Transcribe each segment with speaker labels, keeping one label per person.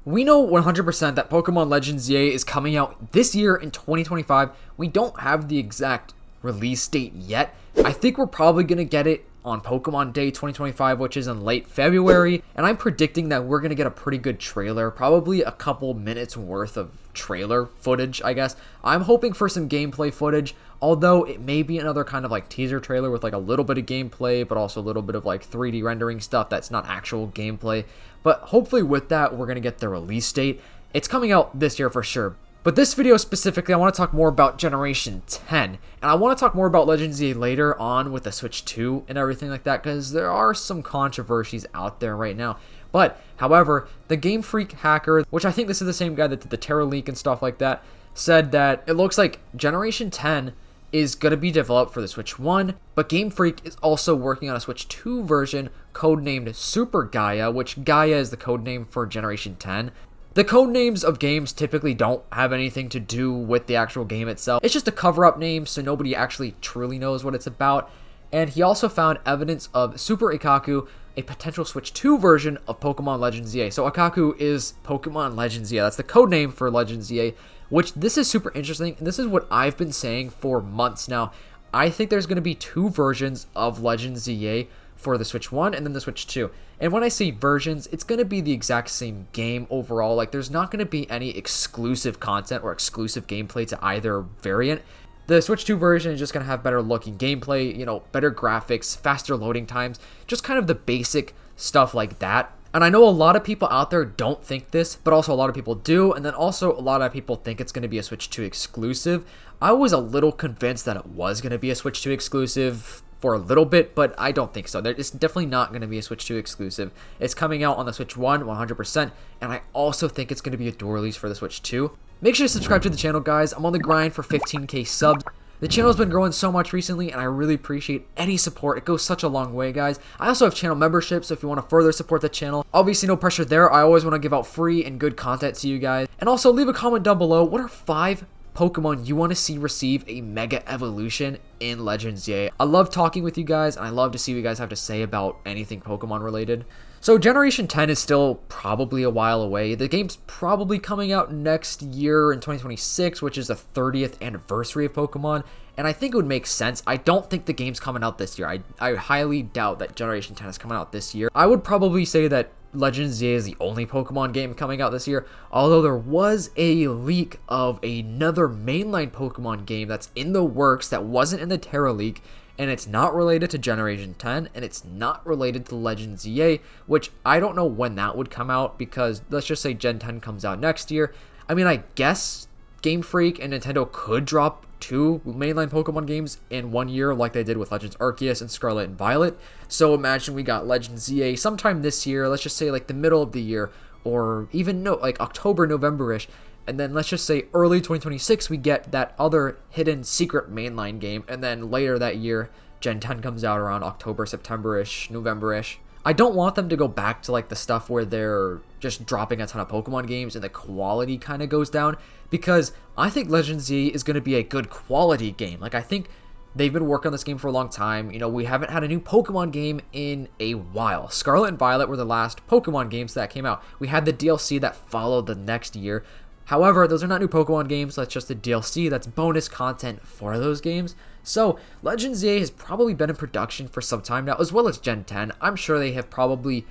Speaker 1: We know 100% that Pokemon Legends ZA is coming out this year in 2025. We don't have the exact release date yet. I think we're probably going to get it on Pokemon Day 2025, which is in late February, and I'm predicting that we're going to get a pretty good trailer, probably a couple minutes worth of trailer footage, I guess. I'm hoping for some gameplay footage, although it may be another kind of like teaser trailer with like a little bit of gameplay, but also a little bit of like 3D rendering stuff that's not actual gameplay. But hopefully with that, we're going to get the release date. It's coming out this year for sure. But this video specifically, I want to talk more about Generation 10. And I want to talk more about Legends ZA later on with the Switch 2 and everything like that, because there are some controversies out there right now. But, however, the Game Freak hacker, which I think this is the same guy that did the Terra leak and stuff like that, said that it looks like Generation 10 is going to be developed for the Switch 1, but Game Freak is also working on a Switch 2 version codenamed Super Gaia, which Gaia is the codename for Generation 10. The codenames of games typically don't have anything to do with the actual game itself. It's just a cover-up name, so nobody actually truly knows what it's about. And he also found evidence of Super Ikaku, a potential Switch 2 version of Pokemon Legends ZA. So Ikaku is Pokemon Legends ZA. That's the codename for Legends ZA, which this is super interesting. And this is what I've been saying for months now. I think there's going to be two versions of Legends ZA for the Switch 1 and then the Switch 2. And when I say versions, it's going to be the exact same game overall. Like, there's not going to be any exclusive content or exclusive gameplay to either variant. The Switch 2 version is just going to have better looking gameplay, you know, better graphics, faster loading times, just kind of the basic stuff like that. And I know a lot of people out there don't think this, but also a lot of people do. And then also a lot of people think it's going to be a Switch 2 exclusive. I was a little convinced that it was going to be a Switch 2 exclusive for a little bit, but I don't think so. It's definitely not going to be a Switch 2 exclusive. It's coming out on the Switch 1 100%, and I also think it's going to be a dual release for the Switch 2. Make sure to subscribe to the channel, guys. I'm on the grind for 15k subs. The channel's been growing so much recently, and I really appreciate any support. It goes such a long way, guys. I also have channel memberships, so if you want to further support the channel, obviously no pressure there. I always want to give out free and good content to you guys. And also leave a comment down below. What are 5 Pokemon you want to see receive a Mega Evolution in Legends ZA? I love talking with you guys, and I love to see what you guys have to say about anything Pokemon related. So Generation 10 is still probably a while away. The game's probably coming out next year in 2026, which is the 30th anniversary of Pokemon, and I think it would make sense. I don't think the game's coming out this year. I highly doubt that Generation 10 is coming out this year. I would probably say that Legends ZA is the only Pokemon game coming out this year, although there was a leak of another mainline Pokemon game that's in the works that wasn't in the Terra leak, and it's not related to Generation 10, and it's not related to Legends ZA, which I don't know when that would come out, because let's just say Gen 10 comes out next year. I mean, I guess Game Freak and Nintendo could drop 2 mainline Pokemon games in 1 year like they did with Legends Arceus and Scarlet and Violet. So imagine we got Legends ZA sometime this year, let's just say like the middle of the year, or even like October, November-ish. And then let's just say early 2026 we get that other hidden secret mainline game, and then later that year Gen 10 comes out around October, September-ish, November-ish. I don't want them to go back to like the stuff where they're just dropping a ton of Pokemon games and the quality kind of goes down, because I think Legends Z is going to be a good quality game. Like, I think they've been working on this game for a long time. You know, we haven't had a new Pokemon game in a while. Scarlet and Violet were the last Pokemon games that came out. We had the DLC that followed the next year. However, those are not new Pokemon games, that's just a DLC that's bonus content for those games. So, Legends ZA has probably been in production for some time now, as well as Gen 10. I'm sure they have probably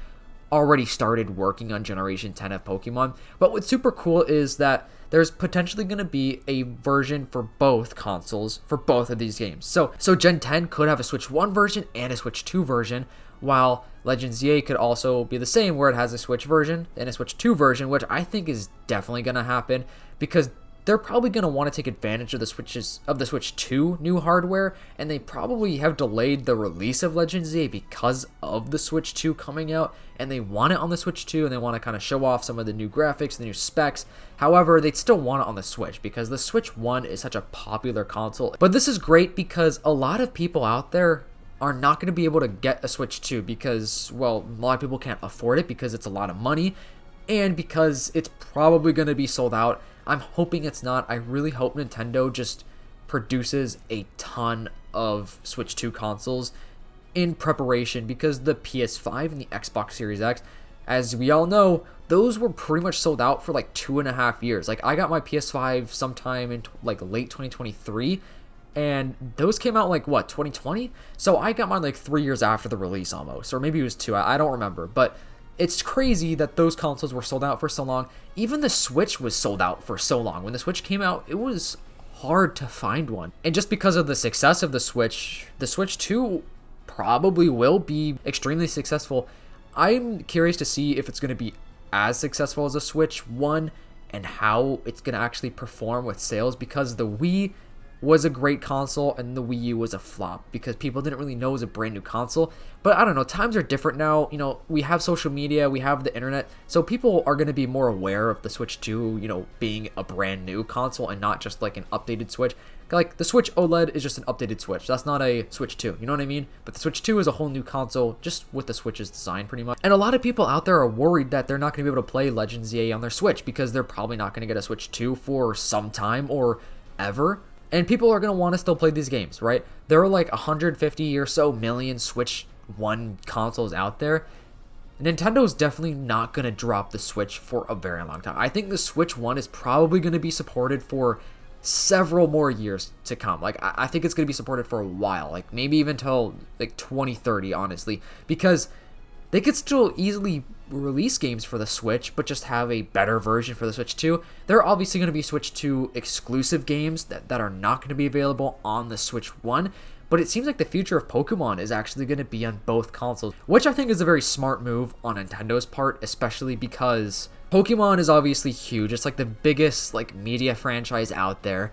Speaker 1: already started working on Generation 10 of Pokemon. But what's super cool is that there's potentially going to be a version for both consoles for both of these games. So Gen 10 could have a Switch 1 version and a Switch 2 version, while Legends ZA could also be the same, where it has a Switch version and a Switch 2 version, which I think is definitely going to happen, because they're probably going to want to take advantage of the Switch 2 new hardware, and they probably have delayed the release of Legends ZA because of the Switch 2 coming out, and they want it on the Switch 2, and they want to kind of show off some of the new graphics, the new specs. However, they'd still want it on the Switch because the Switch 1 is such a popular console. But this is great because a lot of people out there are not going to be able to get a Switch 2 because, well, a lot of people can't afford it because it's a lot of money, and because it's probably going to be sold out. I'm hoping it's not. I really hope Nintendo just produces a ton of Switch 2 consoles in preparation, because the PS5 and the Xbox Series X as we all know, those were pretty much sold out for like 2.5 years. Like, I got my PS5 sometime in like late 2023, and those came out like what, 2020? So I got mine like 3 years after the release almost, or maybe it was 2. I don't remember, but it's crazy that those consoles were sold out for so long. Even the Switch was sold out for so long. When the Switch came out, it was hard to find one. And just because of the success of the Switch 2 probably will be extremely successful. I'm curious to see if it's going to be as successful as the Switch 1 and how it's going to actually perform with sales, because the Wii was a great console and the Wii U was a flop because people didn't really know it was a brand new console. But I don't know, times are different now. You know, we have social media, we have the internet, so people are going to be more aware of the Switch 2, you know, being a brand new console and not just like an updated Switch. Like, the Switch OLED is just an updated Switch. That's not a Switch 2, you know what I mean? But the Switch 2 is a whole new console, just with the Switch's design, pretty much. And a lot of people out there are worried that they're not going to be able to play Legends EA on their Switch because they're probably not going to get a Switch 2 for some time or ever. And people are going to want to still play these games, right? There are like 150 or so million Switch 1 consoles out there. Nintendo's definitely not going to drop the Switch for a very long time. I think the Switch 1 is probably going to be supported for several more years to come. Like, I think it's going to be supported for a while, like maybe even till like 2030, honestly, because they could still easily release games for the Switch, but just have a better version for the Switch 2. There are obviously going to be Switch 2 exclusive games that are not going to be available on the Switch 1, but it seems like the future of Pokemon is actually going to be on both consoles, which I think is a very smart move on Nintendo's part, especially because Pokemon is obviously huge. It's like the biggest like media franchise out there.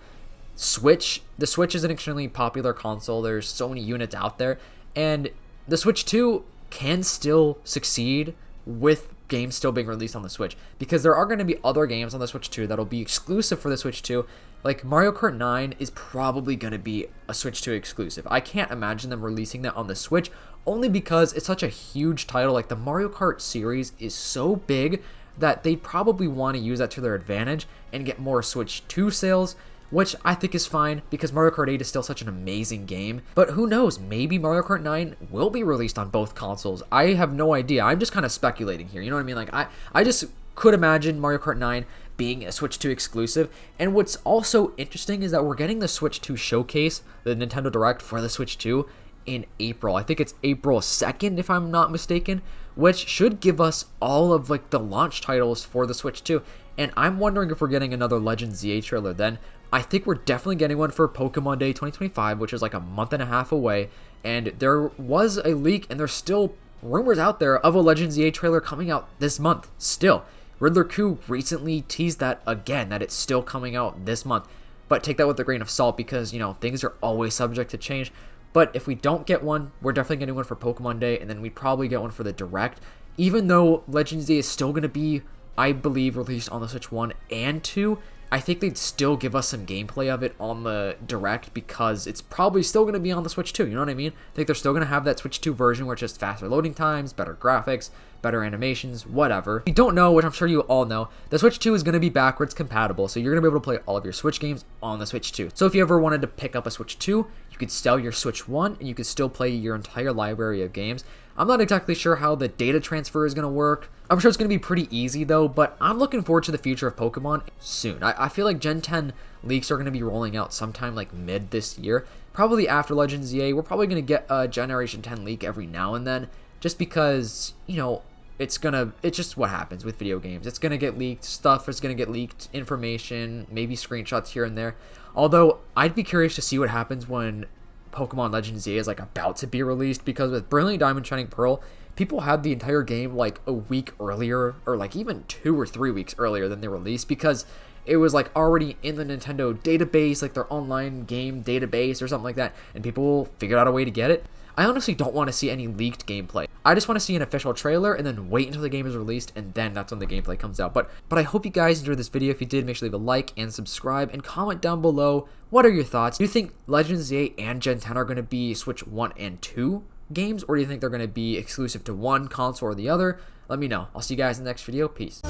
Speaker 1: The Switch is an extremely popular console. There's so many units out there, and the Switch 2 can still succeed with games still being released on the Switch, because there are going to be other games on the Switch 2 that'll be exclusive for the Switch 2. Like, Mario Kart 9 is probably going to be a Switch 2 exclusive. I can't imagine them releasing that on the Switch, only because it's such a huge title. Like, the Mario Kart series is so big that they probably want to use that to their advantage and get more Switch 2 sales, which I think is fine because Mario Kart 8 is still such an amazing game. But who knows, maybe Mario Kart 9 will be released on both consoles. I have no idea. I'm just kind of speculating here, you know what I mean? Like, I just could imagine Mario Kart 9 being a Switch 2 exclusive. And what's also interesting is that we're getting the Switch 2 showcase, the Nintendo Direct for the Switch 2, in April. I think it's April 2nd, if I'm not mistaken, which should give us all of like the launch titles for the Switch 2. And I'm wondering if we're getting another Legends ZA trailer then. I think we're definitely getting one for Pokemon Day 2025, which is like a month and a half away. And there was a leak, and there's still rumors out there of a Legends ZA trailer coming out this month still. Riddler Coup recently teased that again, that it's still coming out this month. But take that with a grain of salt because, you know, things are always subject to change. But if we don't get one, we're definitely getting one for Pokemon Day, and then we'd probably get one for the Direct. Even though Legends ZA is still going to be, I believe, released on the Switch 1 and 2, I think they'd still give us some gameplay of it on the Direct because it's probably still going to be on the Switch 2, you know what I mean? I think they're still going to have that Switch 2 version where it's just faster loading times, better graphics, better animations, whatever. If you don't know, which I'm sure you all know, the Switch 2 is going to be backwards compatible, so you're going to be able to play all of your Switch games on the Switch 2. So if you ever wanted to pick up a Switch 2, you could sell your Switch 1 and you could still play your entire library of games. I'm not exactly sure how the data transfer is going to work. I'm sure it's going to be pretty easy though, but I'm looking forward to the future of Pokemon soon. I feel like Gen 10 leaks are going to be rolling out sometime like mid this year. Probably after Legends ZA, we're probably going to get a Generation 10 leak every now and then, just because, you know, it's just what happens with video games. It's going to get leaked, stuff is going to get leaked, information, maybe screenshots here and there. Although, I'd be curious to see what happens when Pokemon Legends ZA is like about to be released, because with Brilliant Diamond Shining Pearl, people had the entire game like a week earlier, or like even 2 or 3 weeks earlier than they released, because it was like already in the Nintendo database, like their online game database or something like that, and people figured out a way to get it. I honestly don't want to see any leaked gameplay. I just want to see an official trailer and then wait until the game is released, and then that's when the gameplay comes out. But I hope you guys enjoyed this video. If you did, make sure to leave a like and subscribe and comment down below. What are your thoughts? Do you think Legends ZA and Gen 10 are going to be Switch 1 and 2 games, or do you think they're going to be exclusive to one console or the other? Let me know. I'll see you guys in the next video. Peace.